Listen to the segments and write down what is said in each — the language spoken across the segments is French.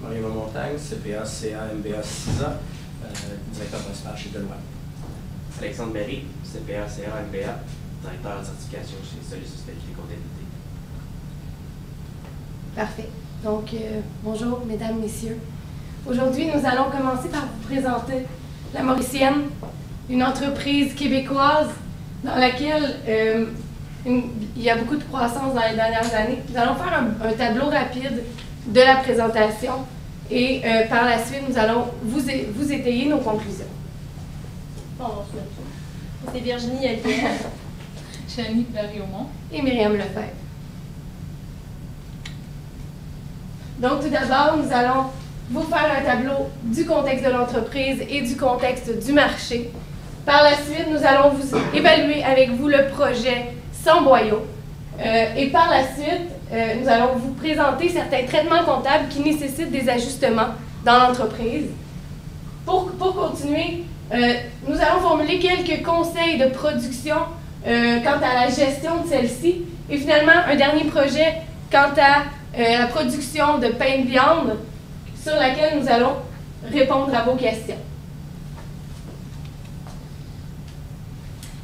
Mario Montagne, CPA, CA, MBA, CISA, directeur principal chez Deloitte. Alexandre Berry, CPA, CA, MBA, directeur de certification chez Solis Qualité Comptabilité. Parfait. Donc, bonjour, mesdames, messieurs. Aujourd'hui, nous allons commencer par vous présenter La Mauricienne, une entreprise québécoise dans laquelle il y a beaucoup de croissance dans les dernières années. Nous allons faire un tableau rapide de la présentation et par la suite, nous allons vous étayer nos conclusions. Bon, c'est Virginie Elguer, Chani Barry-Aumont et Myriam Lefebvre. Donc, tout d'abord, nous allons vous faire un tableau du contexte de l'entreprise et du contexte du marché. Par la suite, nous allons vous évaluer avec vous le projet sans boyau. Et par la suite, nous allons vous présenter certains traitements comptables qui nécessitent des ajustements dans l'entreprise. Pour continuer, nous allons formuler quelques conseils de production quant à la gestion de celle-ci. Et finalement, un dernier projet quant à la production de pain de viande sur laquelle nous allons répondre à vos questions.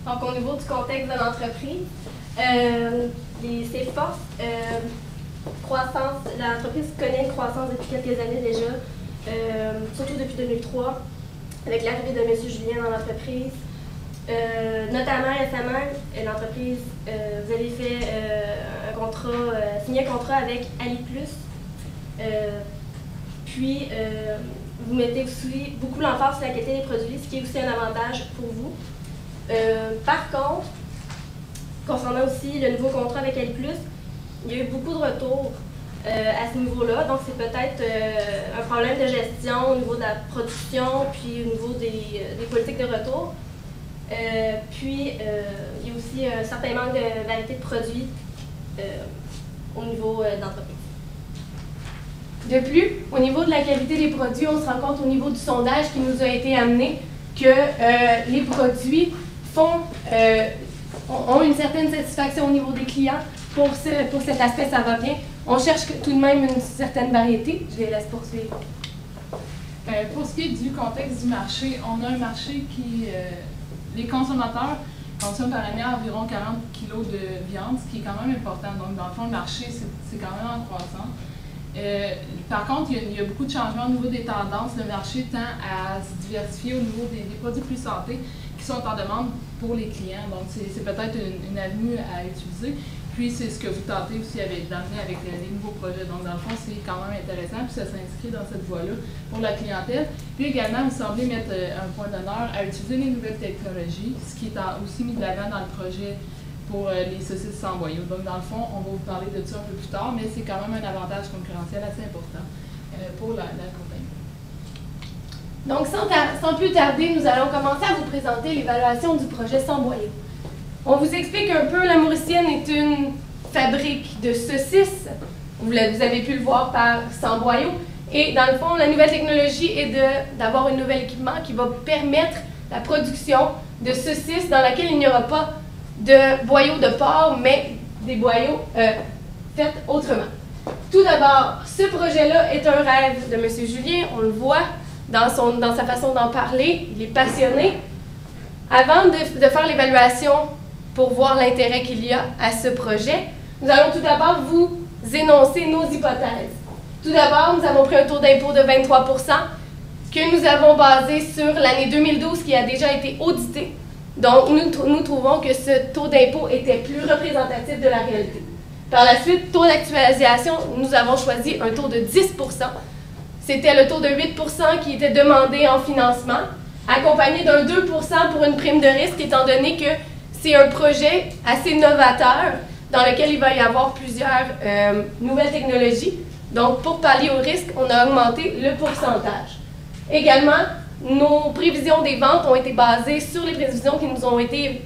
Donc, au niveau du contexte de l'entreprise, ses forces, croissance, l'entreprise connaît une croissance depuis quelques années déjà, surtout depuis 2003, avec l'arrivée de M. Julien dans l'entreprise. Notamment récemment, l'entreprise, vous avez fait signé un contrat avec Ali+. Puis, vous mettez aussi beaucoup l'emphase sur la qualité des produits, ce qui est aussi un avantage pour vous. Par contre, concernant aussi le nouveau contrat avec Ali+, il y a eu beaucoup de retours à ce niveau-là. Donc, c'est peut-être un problème de gestion au niveau de la production, puis au niveau des politiques de retour. Puis, il y a aussi un certain manque de variété de produits au niveau d'entreprise. De plus, au niveau de la qualité des produits, on se rend compte au niveau du sondage qui nous a été amené que les produits ont une certaine satisfaction au niveau des clients. Pour cet aspect, ça va bien. On cherche tout de même une certaine variété. Je les laisse poursuivre. Pour ce qui est du contexte du marché, on a un marché qui... les consommateurs consomment par année environ 40 kg de viande, ce qui est quand même important. Donc, dans le fond, le marché, c'est quand même en croissance. Par contre, il y a beaucoup de changements au niveau des tendances. Le marché tend à se diversifier au niveau des produits plus santé qui sont en demande pour les clients. Donc, c'est peut-être une avenue à utiliser. Puis, c'est ce que vous tentez aussi d'amener avec les nouveaux projets. Donc, dans le fond, c'est quand même intéressant. Puis, ça s'inscrit dans cette voie-là pour la clientèle. Puis également, vous semblez mettre un point d'honneur à utiliser les nouvelles technologies, ce qui est aussi mis de l'avant dans le projet pour les saucisses sans boyau. Donc, dans le fond, on va vous parler de ça un peu plus tard, mais c'est quand même un avantage concurrentiel assez important pour la compagnie. Donc, sans plus tarder, nous allons commencer à vous présenter l'évaluation du projet sans boyau. On vous explique un peu, La Mauricienne est une fabrique de saucisses. Vous avez pu le voir par sans boyau. Et dans le fond, la nouvelle technologie est d'avoir un nouvel équipement qui va permettre la production de saucisses dans laquelle il n'y aura pas de boyaux de porc, mais des boyaux faits autrement. Tout d'abord, ce projet-là est un rêve de M. Julien, on le voit dans sa façon d'en parler, il est passionné. Avant de faire l'évaluation pour voir l'intérêt qu'il y a à ce projet, nous allons tout d'abord vous énoncer nos hypothèses. Tout d'abord, nous avons pris un taux d'impôt de 23 % que nous avons basé sur l'année 2012 qui a déjà été audité. Donc, nous trouvons que ce taux d'impôt était plus représentatif de la réalité. Par la suite, taux d'actualisation, nous avons choisi un taux de 10 %. C'était le taux de 8 % qui était demandé en financement, accompagné d'un 2 % pour une prime de risque, étant donné que c'est un projet assez novateur dans lequel il va y avoir plusieurs nouvelles technologies. Donc, pour pallier au risque, on a augmenté le pourcentage. Également, nos prévisions des ventes ont été basées sur les prévisions qui nous ont été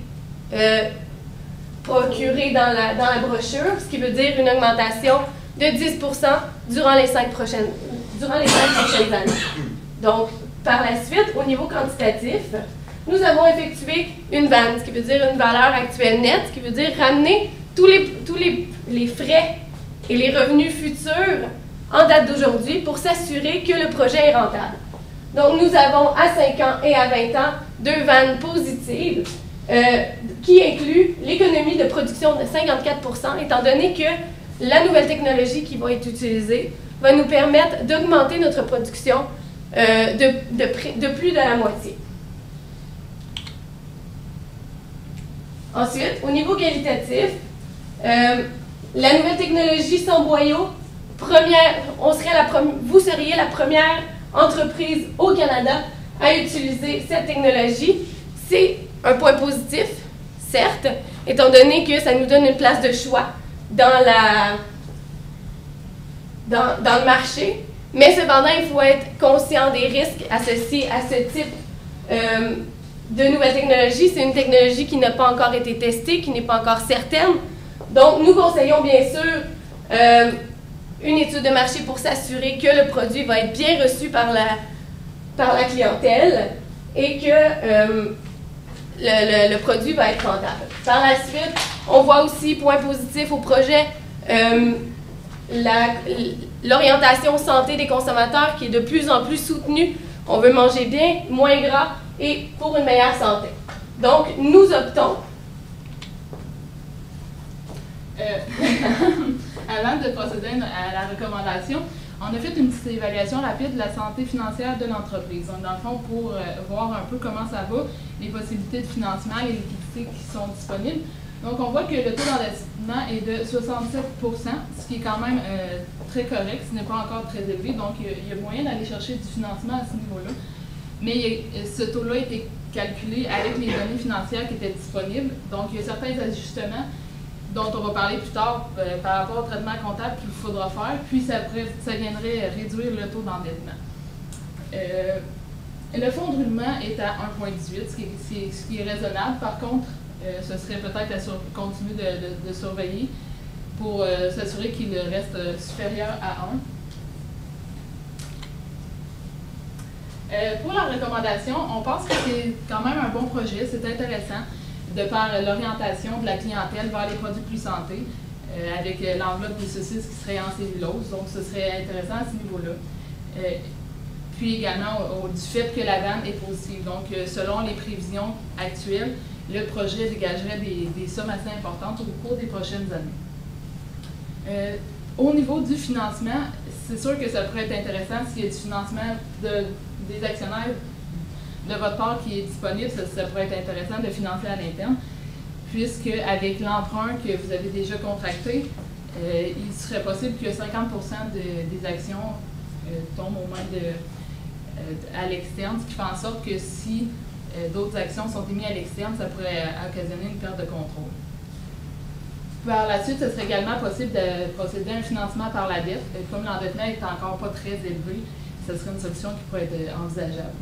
procurées dans la brochure, ce qui veut dire une augmentation de 10 % durant les 5 prochaines années. Donc, par la suite, au niveau quantitatif, nous avons effectué une vanne, ce qui veut dire une valeur actuelle nette, ce qui veut dire ramener tous les frais et les revenus futurs en date d'aujourd'hui pour s'assurer que le projet est rentable. Donc, nous avons à 5 ans et à 20 ans 2 vannes positives qui incluent l'économie de production de 54%, étant donné que la nouvelle technologie qui va être utilisée va nous permettre d'augmenter notre production de plus de la moitié. Ensuite, au niveau qualitatif, la nouvelle technologie sans boyau, vous seriez la première entreprise au Canada à utiliser cette technologie. C'est un point positif, certes, étant donné que ça nous donne une place de choix dans le marché, mais cependant, il faut être conscient des risques associés à ce type de nouvelles technologies. C'est une technologie qui n'a pas encore été testée, qui n'est pas encore certaine. Donc, nous conseillons bien sûr une étude de marché pour s'assurer que le produit va être bien reçu par la clientèle et que le produit va être rentable. Par la suite, on voit aussi, point positif au projet, l'orientation santé des consommateurs qui est de plus en plus soutenue. On veut manger bien, moins gras et pour une meilleure santé. Donc, nous optons. Avant de procéder à la recommandation, on a fait une petite évaluation rapide de la santé financière de l'entreprise. Donc, dans le fond, pour voir un peu comment ça va, les possibilités de financement, les liquidités qui sont disponibles. Donc, on voit que le taux d'endettement est de 67 %, ce qui est quand même très correct, ce n'est pas encore très élevé. Donc, il y a moyen d'aller chercher du financement à ce niveau-là. Mais ce taux-là a été calculé avec les données financières qui étaient disponibles. Donc, il y a certains ajustements dont on va parler plus tard par rapport au traitement comptable qu'il faudra faire, puis ça viendrait réduire le taux d'endettement. Le fonds de roulement est à 1,18, ce qui est raisonnable. Par contre, ce serait peut-être à continuer de surveiller pour s'assurer qu'il reste supérieur à 1. Pour la recommandation, on pense que c'est quand même un bon projet, c'est intéressant de par l'orientation de la clientèle vers les produits plus santé, avec l'enveloppe des saucisses qui serait en cellulose, donc ce serait intéressant à ce niveau-là. Puis également du fait que la vanne est positive. Donc, selon les prévisions actuelles, le projet dégagerait des sommes assez importantes au cours des prochaines années. Au niveau du financement, c'est sûr que ça pourrait être intéressant s'il y a du financement des actionnaires de votre part qui est disponible, ça pourrait être intéressant de financer à l'interne, puisque avec l'emprunt que vous avez déjà contracté, il serait possible que 50% des actions tombent aux mains à l'externe, ce qui fait en sorte que si d'autres actions sont émises à l'externe, ça pourrait occasionner une perte de contrôle. Par la suite, ce serait également possible de procéder à un financement par la dette. Comme l'endettement n'est encore pas très élevé, ce serait une solution qui pourrait être envisageable.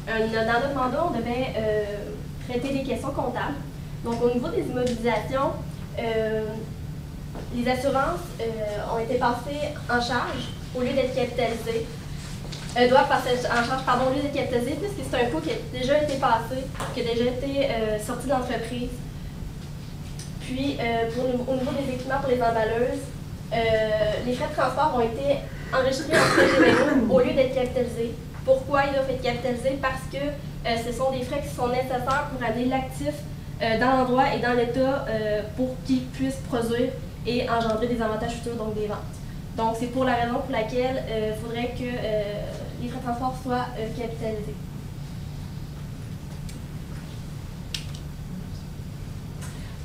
Dans notre mandat, on devait traiter des questions comptables. Donc, au niveau des immobilisations, les assurances ont été passées en charge au lieu d'être capitalisées. Doivent passer en charge, au lieu d'être capitalisées, puisque c'est un coût qui a déjà été passé, qui a déjà été sorti de l'entreprise. Puis, au niveau des équipements pour les emballeuses, les frais de transport ont été enregistrés en frais généraux au lieu d'être capitalisés. Pourquoi ils doivent être capitalisés? Parce que ce sont des frais qui sont nécessaires pour amener l'actif dans l'endroit et dans l'état pour qu'il puisse produire et engendrer des avantages futurs, donc des ventes. Donc, c'est pour la raison pour laquelle il faudrait que les frais de transport soient capitalisés.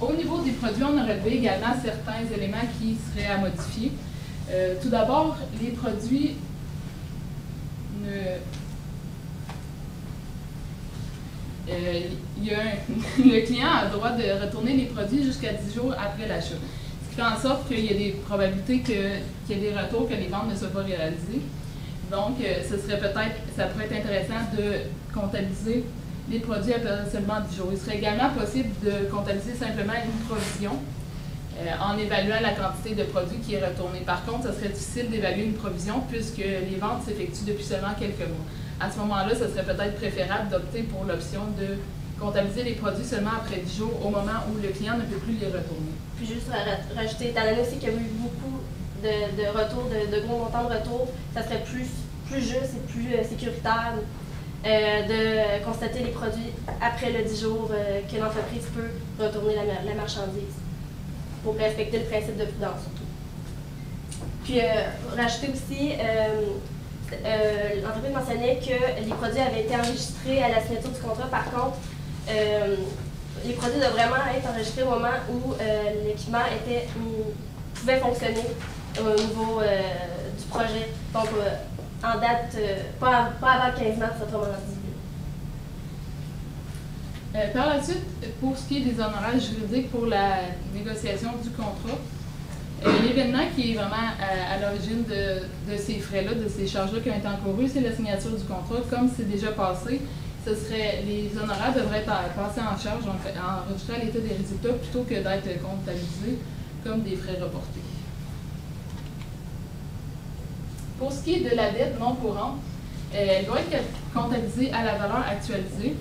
Au niveau des produits, on a relevé également certains éléments qui seraient à modifier. Tout d'abord, les produits le client a le droit de retourner les produits jusqu'à 10 jours après l'achat. Ce qui fait en sorte qu'il y a des probabilités qu'il y ait des retours, que les ventes ne soient pas réalisées. Donc, ça pourrait être intéressant de comptabiliser les produits après seulement 10 jours. Il serait également possible de comptabiliser simplement une provision en évaluant la quantité de produits qui est retournée. Par contre, ce serait difficile d'évaluer une provision puisque les ventes s'effectuent depuis seulement quelques mois. À ce moment-là, ce serait peut-être préférable d'opter pour l'option de comptabiliser les produits seulement après 10 jours, au moment où le client ne peut plus les retourner. Puis juste rajouter, étant donné aussi qu'il y a eu beaucoup de retours, de gros montants de retours, ça serait plus juste et plus sécuritaire de constater les produits après le 10 jours que l'entreprise peut retourner la marchandise pour respecter le principe de prudence surtout. Puis rajouter aussi, l'entreprise mentionnait que les produits avaient été enregistrés à la signature du contrat. Par contre, les produits doivent vraiment être enregistrés au moment où l'équipement pouvait fonctionner au niveau du projet. Donc, en date, pas avant 15 mars, autrement dit. Par la suite, pour ce qui est des honoraires juridiques pour la négociation du contrat, l'événement qui est vraiment à l'origine de ces frais-là, de ces charges-là qui ont été encourues, c'est la signature du contrat. Comme c'est déjà passé, les honoraires devraient être passés en charge, enregistrés à l'état des résultats, plutôt que d'être comptabilisés comme des frais reportés. Pour ce qui est de la dette non courante, elle doit être comptabilisée à la valeur actualisée,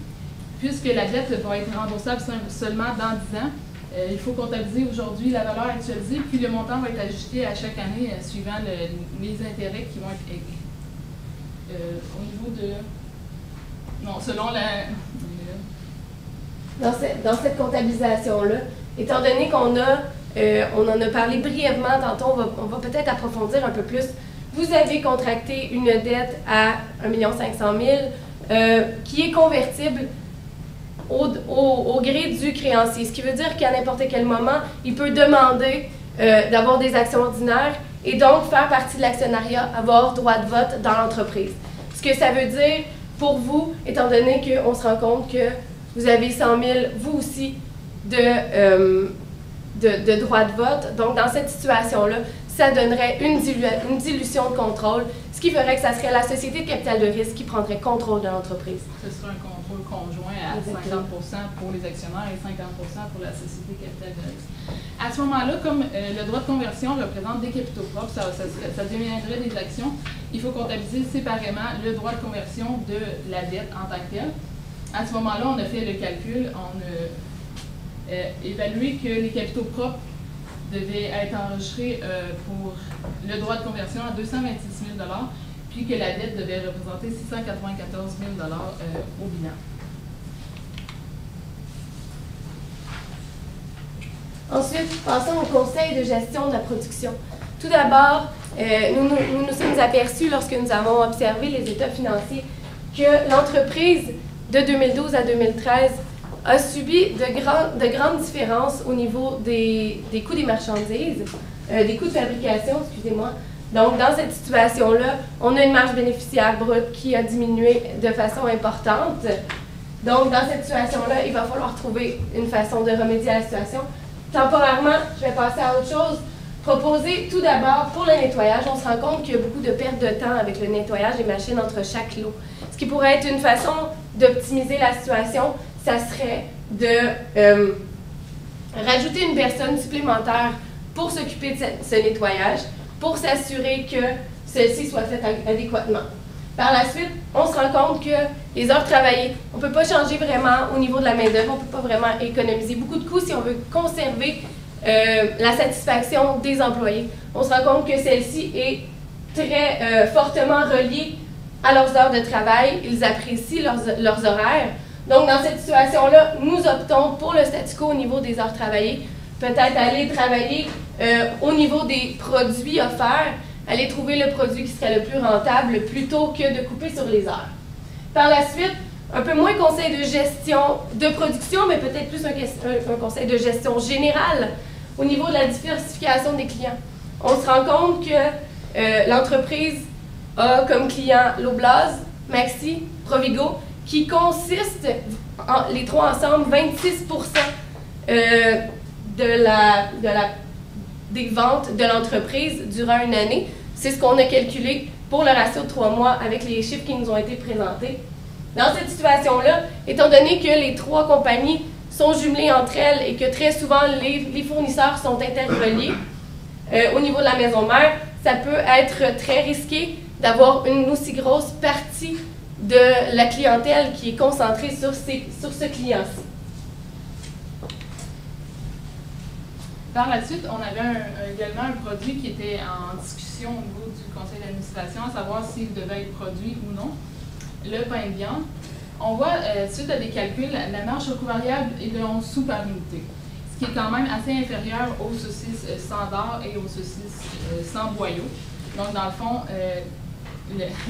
puisque la dette va être remboursable seulement dans 10 ans. Il faut comptabiliser aujourd'hui la valeur actualisée, puis le montant va être ajusté à chaque année suivant les intérêts qui vont être au niveau de... Non, selon la... Dans cette comptabilisation-là, étant donné qu'on on en a parlé brièvement tantôt, on va peut-être approfondir un peu plus. Vous avez contracté une dette à 1 500 000 qui est convertible au gré du créancier. Ce qui veut dire qu'à n'importe quel moment, il peut demander d'avoir des actions ordinaires et donc faire partie de l'actionnariat, avoir droit de vote dans l'entreprise. Ce que ça veut dire pour vous, étant donné qu'on se rend compte que vous avez 100 000, vous aussi, de droit de vote. Donc, dans cette situation-là, ça donnerait une dilution de contrôle, ce qui ferait que ça serait la société de capital de risque qui prendrait contrôle de l'entreprise. Ce serait un contrôle conjoint à 50% pour les actionnaires et 50% pour la société de capital de risque. À ce moment-là, comme le droit de conversion représente des capitaux propres, ça deviendrait des actions, il faut comptabiliser séparément le droit de conversion de la dette en tant que telle. À ce moment-là, on a fait le calcul, on a évalué que les capitaux propres devait être enregistré pour le droit de conversion à 226 000 $, puis que la dette devait représenter 694 000 $ au bilan. Ensuite, passons au conseil de gestion de la production. Tout d'abord, nous sommes aperçus lorsque nous avons observé les états financiers que l'entreprise de 2012 à 2013 a subi de grandes différences au niveau des coûts des marchandises, des coûts de fabrication, excusez-moi. Donc, dans cette situation-là, on a une marge bénéficiaire brute qui a diminué de façon importante. Donc, dans cette situation-là, il va falloir trouver une façon de remédier à la situation. Temporairement, je vais passer à autre chose. Proposer tout d'abord pour le nettoyage, on se rend compte qu'il y a beaucoup de perte de temps avec le nettoyage des machines entre chaque lot. Ce qui pourrait être une façon d'optimiser la situation, ça serait de rajouter une personne supplémentaire pour s'occuper de ce nettoyage, pour s'assurer que celle-ci soit faite adéquatement. Par la suite, on se rend compte que les heures travaillées, on ne peut pas changer vraiment au niveau de la main-d'œuvre, on ne peut pas vraiment économiser beaucoup de coûts si on veut conserver la satisfaction des employés. On se rend compte que celle-ci est très fortement reliée à leurs heures de travail, ils apprécient leurs horaires. Donc, dans cette situation-là, nous optons pour le statu quo au niveau des heures travaillées. Peut-être aller travailler au niveau des produits offerts, aller trouver le produit qui serait le plus rentable plutôt que de couper sur les heures. Par la suite, un peu moins conseil de gestion de production, mais peut-être plus un conseil de gestion générale au niveau de la diversification des clients. On se rend compte que l'entreprise a comme client Loblaws, Maxi, Provigo, qui consiste, les trois ensemble, 26% des ventes de l'entreprise durant une année. C'est ce qu'on a calculé pour le ratio de 3 mois avec les chiffres qui nous ont été présentés. Dans cette situation-là, étant donné que les trois compagnies sont jumelées entre elles et que très souvent les fournisseurs sont interreliés, au niveau de la maison mère, ça peut être très risqué d'avoir une aussi grosse partie de la clientèle qui est concentrée sur ce client-ci. Par la suite, on avait également un produit qui était en discussion au niveau du conseil d'administration, à savoir s'il devait être produit ou non, le pain de viande. On voit, suite à des calculs, la marge sur coût variable est de 11 sous par unité, ce qui est quand même assez inférieur aux saucisses standards et aux saucisses sans boyau. Donc, dans le fond,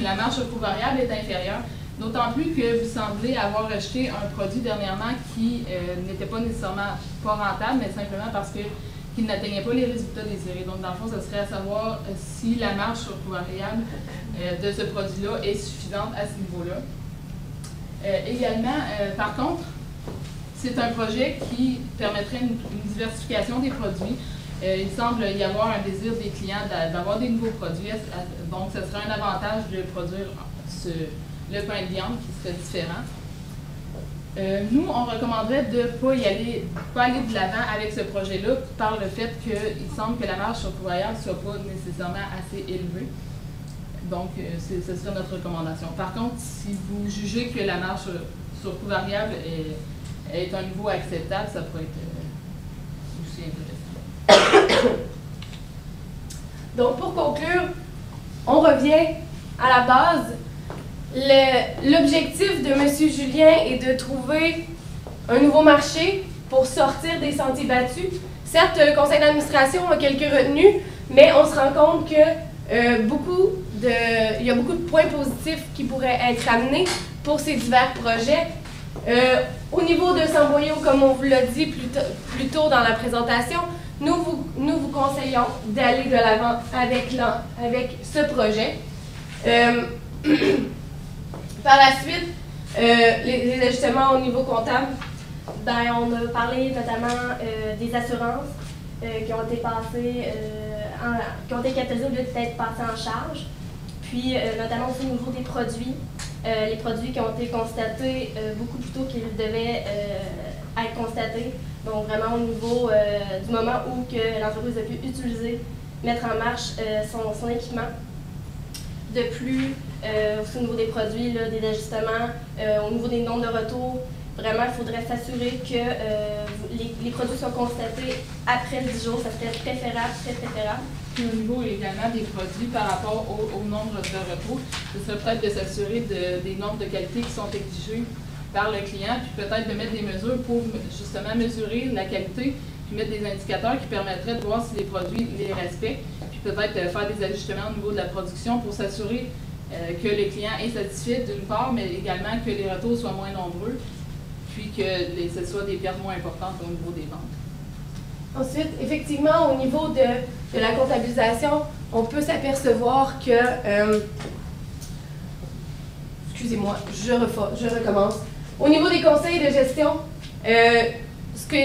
la marge sur coût variable est inférieure, d'autant plus que vous semblez avoir rejeté un produit dernièrement qui n'était pas nécessairement pas rentable, mais simplement parce qu'il n'atteignait pas les résultats désirés. Donc, dans le fond, ce serait à savoir si la marge sur coût variable de ce produit-là est suffisante à ce niveau-là. Également, par contre, c'est un projet qui permettrait une diversification des produits. Il semble y avoir un désir des clients d'avoir des nouveaux produits, donc ce serait un avantage de produire le pain de viande qui serait différent. Nous, on recommanderait de ne pas aller de l'avant avec ce projet-là par le fait qu'il semble que la marge sur coût variable ne soit pas nécessairement assez élevée. Donc, ce serait notre recommandation. Par contre, si vous jugez que la marge sur coût variable est un niveau acceptable, ça pourrait être aussi intéressant. Donc, pour conclure, on revient à la base. L'objectif de M. Julien est de trouver un nouveau marché pour sortir des sentiers battus. Certes, le conseil d'administration a quelques retenues, mais on se rend compte que il y a beaucoup de points positifs qui pourraient être amenés pour ces divers projets. Au niveau de Samboyau, comme on vous l'a dit plus tôt dans la présentation, nous vous conseillons d'aller de l'avant avec ce projet. Par la suite, les ajustements au niveau comptable, on a parlé notamment des assurances qui ont été passées, qui ont été capitalisées au lieu d'être passées en charge. Puis, notamment aussi au niveau des produits, les produits qui ont été constatés beaucoup plus tôt qu'ils devaient être constatés. Donc, vraiment au niveau du moment où l'entreprise a pu mettre en marche son équipement. De plus, aussi au niveau des produits, là, des ajustements, au niveau des nombres de retours, vraiment, il faudrait s'assurer que les produits soient constatés après 10 jours. Ça serait préférable, très préférable. Puis au niveau également des produits par rapport au nombre de retours, ce serait peut-être de s'assurer des normes de qualité qui sont exigées par le client, puis peut-être de mettre des mesures pour justement mesurer la qualité, puis mettre des indicateurs qui permettraient de voir si les produits les respectent, puis peut-être faire des ajustements au niveau de la production pour s'assurer que le client est satisfait d'une part, mais également que les retours soient moins nombreux, puis que ce soit des pertes moins importantes au niveau des ventes. Ensuite, effectivement, au niveau de la comptabilisation, on peut s'apercevoir que... excusez-moi, je recommence. Au niveau des conseils de gestion, ce que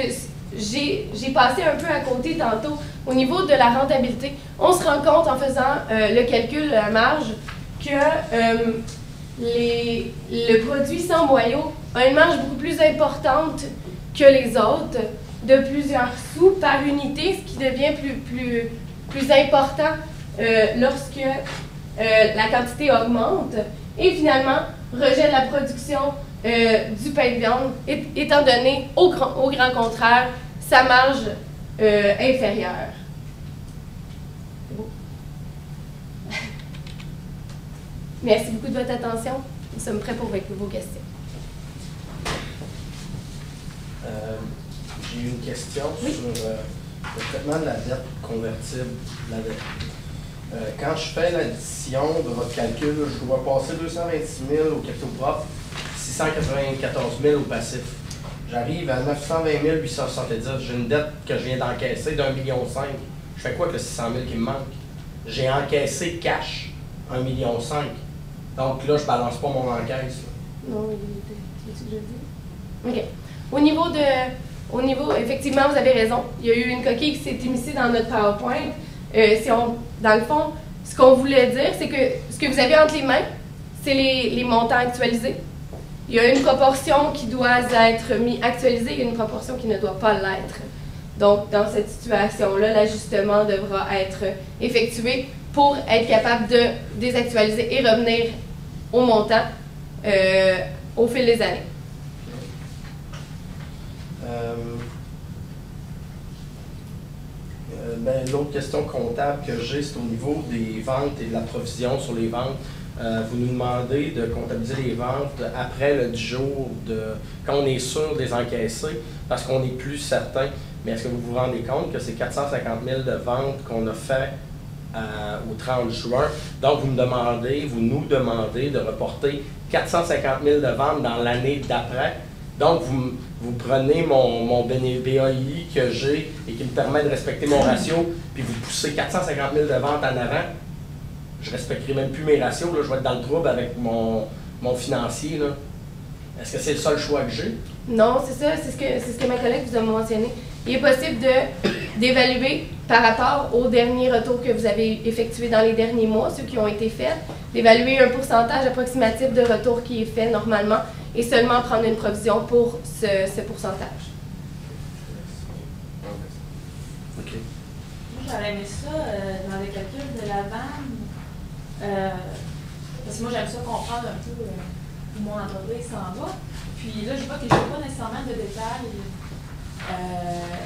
j'ai passé un peu à côté tantôt, au niveau de la rentabilité, on se rend compte en faisant le calcul de la marge que le produit sans boyau a une marge beaucoup plus importante que les autres, de plusieurs sous par unité, ce qui devient plus important lorsque la quantité augmente. Et finalement, rejet de la production du pain de viande, étant donné, au grand contraire, sa marge inférieure. C'est beau. Merci beaucoup de votre attention. Nous sommes prêts pour vos questions. J'ai une question sur le traitement de la dette convertible. Quand je fais l'addition de votre calcul, je dois passer 226 000 au capitaux-propres, 694 000 au passif. J'arrive à 920 870. J'ai une dette que je viens d'encaisser d'1,5 million. Je fais quoi avec le 600 000 qui me manque? J'ai encaissé cash 1,5 million. Donc là, je balance pas mon encaisse. Non, tu l'as dit. OK. Au niveau, effectivement, vous avez raison. Il y a eu une coquille qui s'est émissée dans notre PowerPoint. Dans le fond, ce qu'on voulait dire, c'est que ce que vous avez entre les mains, c'est les montants actualisés. Il y a une proportion qui doit être actualisée, il y a une proportion qui ne doit pas l'être. Donc, dans cette situation-là, l'ajustement devra être effectué pour être capable de désactualiser et revenir au montant au fil des années. L'autre question comptable que j'ai, c'est au niveau des ventes et de la provision sur les ventes. Vous nous demandez de comptabiliser les ventes après le 10 jours, quand on est sûr de les encaisser, parce qu'on n'est plus certain. Mais est-ce que vous vous rendez compte que c'est 450 000 de ventes qu'on a fait au 30 juin? Donc, vous nous demandez de reporter 450 000 de ventes dans l'année d'après. Donc, vous prenez mon BAI que j'ai et qui me permet de respecter mon ratio, puis vous poussez 450 000 de ventes en avant. Je ne respecterai même plus mes ratios, là, je vais être dans le trouble avec mon financier. Est-ce que c'est le seul choix que j'ai? Non, c'est ça, c'est ce que ma collègue vous a mentionné. Il est possible d'évaluer par rapport aux derniers retours que vous avez effectués dans les derniers mois, ceux qui ont été faits, d'évaluer un pourcentage approximatif de retour qui est fait normalement et seulement prendre une provision pour ce pourcentage. OK. Moi, j'aurais aimé ça dans le calcul de la vanne. Parce que moi, j'aime ça comprendre un peu où mon entreprise s'en va. Puis là, je vois que je n'ai pas nécessairement de détails.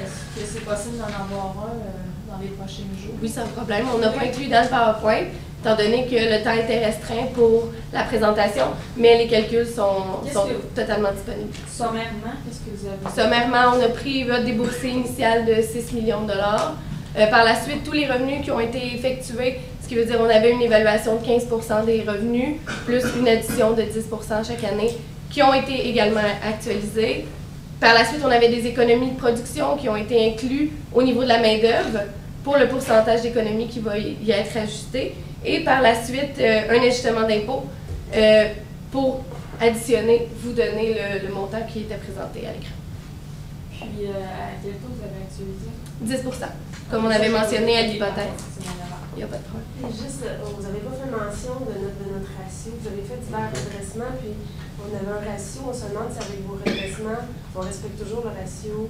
Est-ce que c'est possible d'en avoir un dans les prochains jours? Oui, sans problème. On n'a pas inclus dans le PowerPoint, étant donné que le temps était restreint pour la présentation, mais les calculs sont totalement disponibles. Sommairement, qu'est-ce que vous avez? Sommairement, on a pris votre déboursé initial de 6 millions de dollars. Par la suite, tous les revenus qui ont été effectués, ce qui veut dire qu'on avait une évaluation de 15 % des revenus, plus une addition de 10 % chaque année, qui ont été également actualisés. Par la suite, on avait des économies de production qui ont été incluses au niveau de la main-d'œuvre pour le pourcentage d'économie qui va y être ajusté. Et par la suite, un ajustement d'impôt pour additionner, vous donner le montant qui était présenté à l'écran. Puis, à quel taux vous avez actualisé? 10 %, comme on avait mentionné à l'hypothèse. Il n'y a pas de problème. Et juste, vous n'avez pas fait mention de notre ratio. Vous avez fait divers redressements, puis on avait un ratio. On se demande si avec vos redressements, on respecte toujours le ratio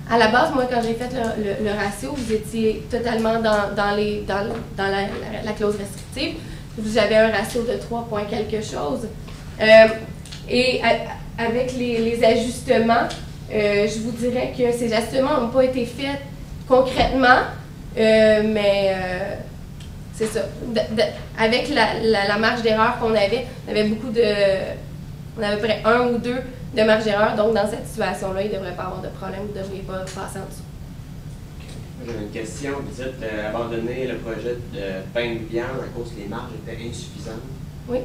à la base, moi, quand j'ai fait le ratio, vous étiez totalement dans la clause restrictive. Vous avez un ratio de 3 points quelque chose. Et avec les ajustements, je vous dirais que ces ajustements n'ont pas été faits concrètement, mais c'est ça. Avec la marge d'erreur qu'on avait, on avait on avait à peu près 1 ou 2 de marge d'erreur. Donc, dans cette situation-là, il ne devrait pas avoir de problème. Vous ne devriez pas passer en dessous. J'avais une question. Vous dites abandonner le projet de pain de viande à cause que les marges étaient insuffisantes. Oui.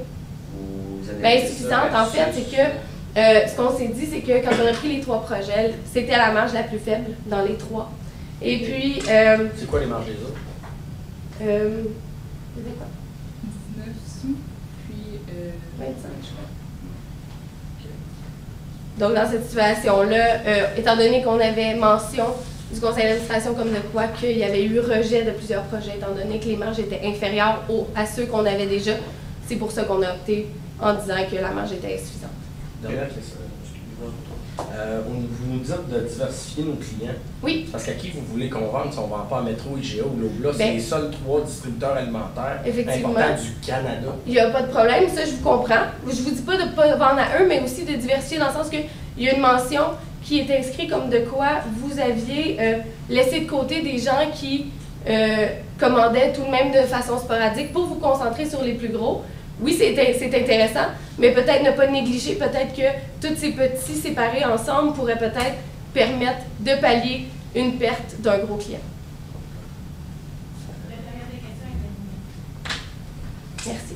Bien, insuffisante, en fait, c'est que ce qu'on s'est dit, c'est que quand on a pris les 3 projets, c'était la marge la plus faible dans les 3. Et puis... c'est quoi les marges des autres? C'était quoi? 19 sous, puis 25, je crois. Donc, dans cette situation-là, étant donné qu'on avait mention du conseil d'administration comme de quoi qu'il y avait eu rejet de plusieurs projets, étant donné que les marges étaient inférieures à ceux qu'on avait déjà, c'est pour ça qu'on a opté en disant que la marge était insuffisante. Dernière question. Vous nous dites de diversifier nos clients. Oui. Parce qu'à qui vous voulez qu'on vende si on ne vend pas à Métro, IGA ou Loblaw? C'est les seuls 3 distributeurs alimentaires importants du Canada. Il n'y a pas de problème, ça je vous comprends. Je vous dis pas de ne pas vendre à eux, mais aussi de diversifier dans le sens qu'il y a une mention qui est inscrite comme de quoi vous aviez laissé de côté des gens qui commandaient tout de même de façon sporadique pour vous concentrer sur les plus gros. Oui, c'est intéressant, mais peut-être ne pas négliger, peut-être que tous ces petits séparés ensemble pourraient peut-être permettre de pallier une perte d'un gros client. Merci.